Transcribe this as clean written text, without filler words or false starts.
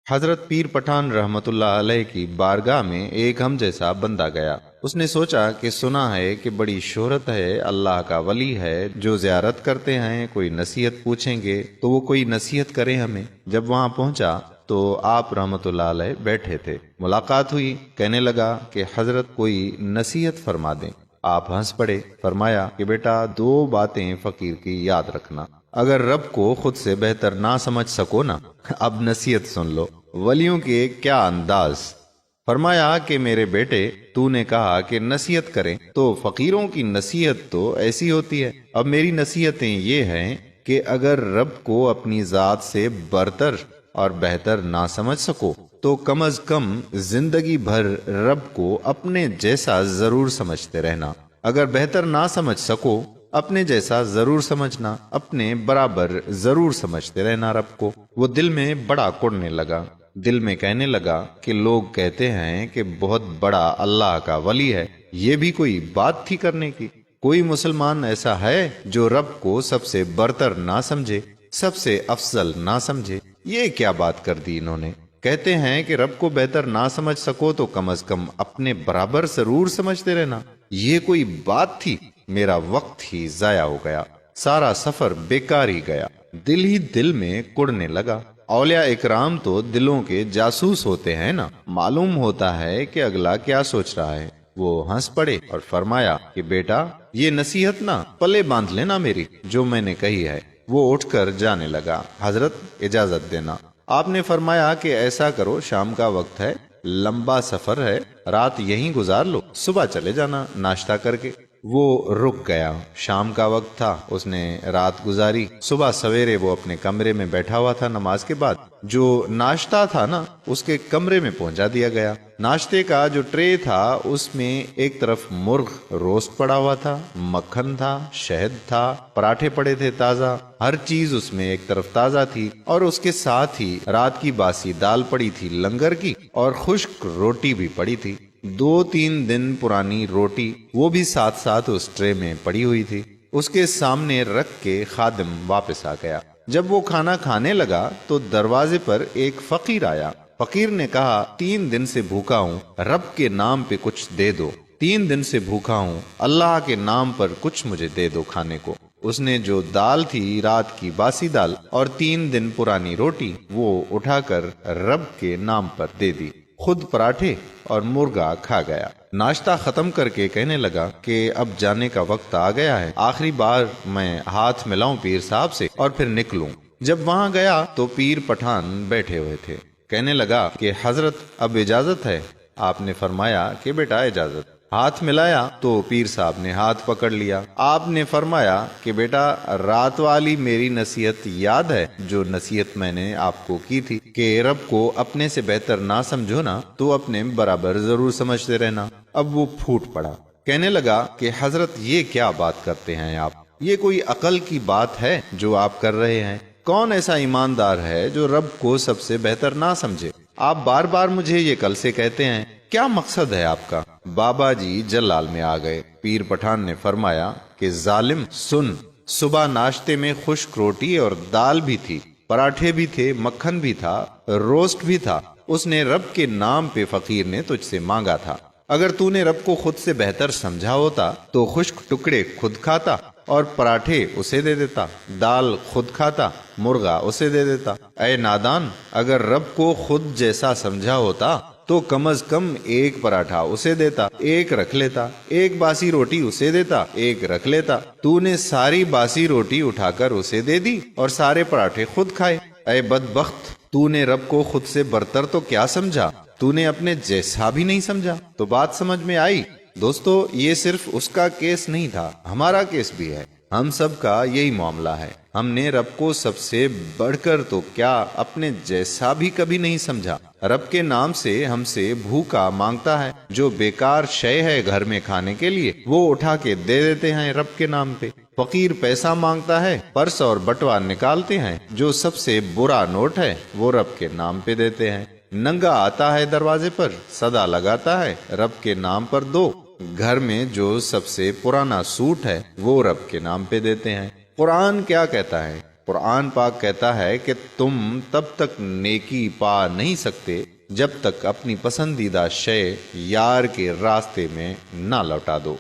حضرت پیر پٹھان رحمت اللہ علیہ کی بارگاہ میں ایک ہم جیسا بندہ گیا۔ اس نے سوچا کہ سنا ہے کہ بڑی شہرت ہے، اللہ کا ولی ہے، جو زیارت کرتے ہیں کوئی نصیحت پوچھیں گے تو وہ کوئی نصیحت کرے ہمیں۔ جب وہاں پہنچا تو آپ رحمت اللہ علیہ بیٹھے تھے۔ ملاقات ہوئی، کہنے لگا کہ حضرت کوئی نصیحت فرما دیں۔ آپ ہنس پڑے، فرمایا کہ بیٹا دو باتیں فقیر کی یاد رکھنا، اگر رب کو خود سے بہتر نہ سمجھ سکو نا، اب نصیحت سن لو۔ ولیوں کے کیا انداز! فرمایا کہ میرے بیٹے، تو نے کہا کہ نصیحت کریں تو فقیروں کی نصیحت تو ایسی ہوتی ہے۔ اب میری نصیحتیں یہ ہیں کہ اگر رب کو اپنی ذات سے برتر اور بہتر نہ سمجھ سکو تو کم از کم زندگی بھر رب کو اپنے جیسا ضرور سمجھتے رہنا۔ اگر بہتر نہ سمجھ سکو، اپنے جیسا ضرور سمجھنا، اپنے برابر ضرور سمجھتے رہنا رب کو۔ وہ دل میں بڑا کڑنے لگا، دل میں کہنے لگا کہ لوگ کہتے ہیں کہ بہت بڑا اللہ کا ولی ہے، یہ بھی کوئی بات تھی کرنے کی؟ کوئی مسلمان ایسا ہے جو رب کو سب سے برتر نہ سمجھے، سب سے افضل نہ سمجھے؟ یہ کیا بات کر دی انہوں نے؟ کہتے ہیں کہ رب کو بہتر نہ سمجھ سکو تو کم از کم اپنے برابر ضرور سمجھتے رہنا، یہ کوئی بات تھی؟ میرا وقت ہی ضائع ہو گیا، سارا سفر بیکار ہی گیا۔ دل ہی دل میں کڑنے لگا۔ اولیاء اکرام تو دلوں کے جاسوس ہوتے ہیں نا، معلوم ہوتا ہے کہ اگلا کیا سوچ رہا ہے۔ وہ ہنس پڑے اور فرمایا کہ بیٹا یہ نصیحت نا پلے باندھ لینا میری، جو میں نے کہی ہے۔ وہ اٹھ کر جانے لگا۔ حضرت اجازت دینا۔ آپ نے فرمایا کہ ایسا کرو، شام کا وقت ہے، لمبا سفر ہے، رات یہیں گزار لو، صبح چلے جانا ناشتہ کر کے۔ وہ رک گیا۔ شام کا وقت تھا، اس نے رات گزاری۔ صبح سویرے وہ اپنے کمرے میں بیٹھا ہوا تھا، نماز کے بعد جو ناشتہ تھا نا اس کے کمرے میں پہنچا دیا گیا۔ ناشتے کا جو ٹرے تھا اس میں ایک طرف مرغ روسٹ پڑا ہوا تھا، مکھن تھا، شہد تھا، پراٹھے پڑے تھے تازہ، ہر چیز اس میں ایک طرف تازہ تھی، اور اس کے ساتھ ہی رات کی باسی دال پڑی تھی لنگر کی، اور خشک روٹی بھی پڑی تھی، 2-3 دن پرانی روٹی، وہ بھی ساتھ ساتھ اس ٹرے میں پڑی ہوئی تھی۔ اس کے سامنے رکھ کے خادم واپس آ گیا۔ جب وہ کھانا کھانے لگا تو دروازے پر ایک فقیر آیا۔ فقیر نے کہا 3 دن سے بھوکا ہوں، رب کے نام پہ کچھ دے دو۔ 3 دن سے بھوکا ہوں، اللہ کے نام پر کچھ مجھے دے دو کھانے کو۔ اس نے جو دال تھی رات کی باسی دال اور 3 دن پرانی روٹی، وہ اٹھا کر رب کے نام پر دے دی، خود پراٹھے اور مرغا کھا گیا۔ ناشتہ ختم کر کے کہنے لگا کہ اب جانے کا وقت آ گیا ہے، آخری بار میں ہاتھ ملاؤں پیر صاحب سے اور پھر نکلوں۔ جب وہاں گیا تو پیر پٹھان بیٹھے ہوئے تھے۔ کہنے لگا کہ حضرت اب اجازت ہے؟ آپ نے فرمایا کہ بیٹا اجازت۔ ہاتھ ملایا تو پیر صاحب نے ہاتھ پکڑ لیا۔ آپ نے فرمایا کہ بیٹا رات والی میری نصیحت یاد ہے، جو نصیحت میں نے آپ کو کی تھی کہ رب کو اپنے سے بہتر نہ سمجھو نا تو اپنے برابر ضرور سمجھتے رہنا۔ اب وہ پھوٹ پڑا، کہنے لگا کہ حضرت یہ کیا بات کرتے ہیں آپ؟ یہ کوئی عقل کی بات ہے جو آپ کر رہے ہیں؟ کون ایسا ایماندار ہے جو رب کو سب سے بہتر نہ سمجھے؟ آپ بار بار مجھے یہ کل سے کہتے ہیں، کیا مقصد ہے آپ کا؟ بابا جی جلال میں آ گئے۔ پیر پٹھان نے فرمایا کہ ظالم سن، صبح ناشتے میں خشک روٹی اور دال بھی تھی، پراٹھے بھی تھے، مکھن بھی تھا، روسٹ بھی تھا، اس نے رب کے نام پہ فقیر نے تجھ سے مانگا تھا۔ اگر تو نے رب کو خود سے بہتر سمجھا ہوتا تو خشک ٹکڑے خود کھاتا اور پراٹھے اسے دے دیتا، دال خود کھاتا، مرغا اسے دے دیتا۔ اے نادان، اگر رب کو خود جیسا سمجھا ہوتا تو کم از کم ایک پراٹھا اسے دیتا، ایک رکھ لیتا، ایک باسی روٹی اسے دیتا، ایک رکھ لیتا۔ تو نے ساری باسی روٹی اٹھا کر اسے دے دی اور سارے پراٹھے خود کھائے۔ اے بدبخت، تو نے رب کو خود سے برتر تو کیا سمجھا، تو نے اپنے جیسا بھی نہیں سمجھا۔ تو بات سمجھ میں آئی؟ دوستو، یہ صرف اس کا کیس نہیں تھا، ہمارا کیس بھی ہے، ہم سب کا یہی معاملہ ہے۔ ہم نے رب کو سب سے بڑھ کر تو کیا اپنے جیسا بھی کبھی نہیں سمجھا۔ رب کے نام سے ہم سے بھوکا مانگتا ہے، جو بیکار شے ہے گھر میں کھانے کے لیے وہ اٹھا کے دے دیتے ہیں رب کے نام پہ۔ فقیر پیسہ مانگتا ہے، پرس اور بٹوا نکالتے ہیں، جو سب سے برا نوٹ ہے وہ رب کے نام پہ دیتے ہیں۔ ننگا آتا ہے دروازے پر، صدا لگاتا ہے رب کے نام پر دو، گھر میں جو سب سے پرانا سوٹ ہے وہ رب کے نام پہ دیتے ہیں۔ قرآن کیا کہتا ہے؟ قرآن پاک کہتا ہے کہ تم تب تک نیکی پا نہیں سکتے جب تک اپنی پسندیدہ شے یار کے راستے میں نہ لوٹا دو۔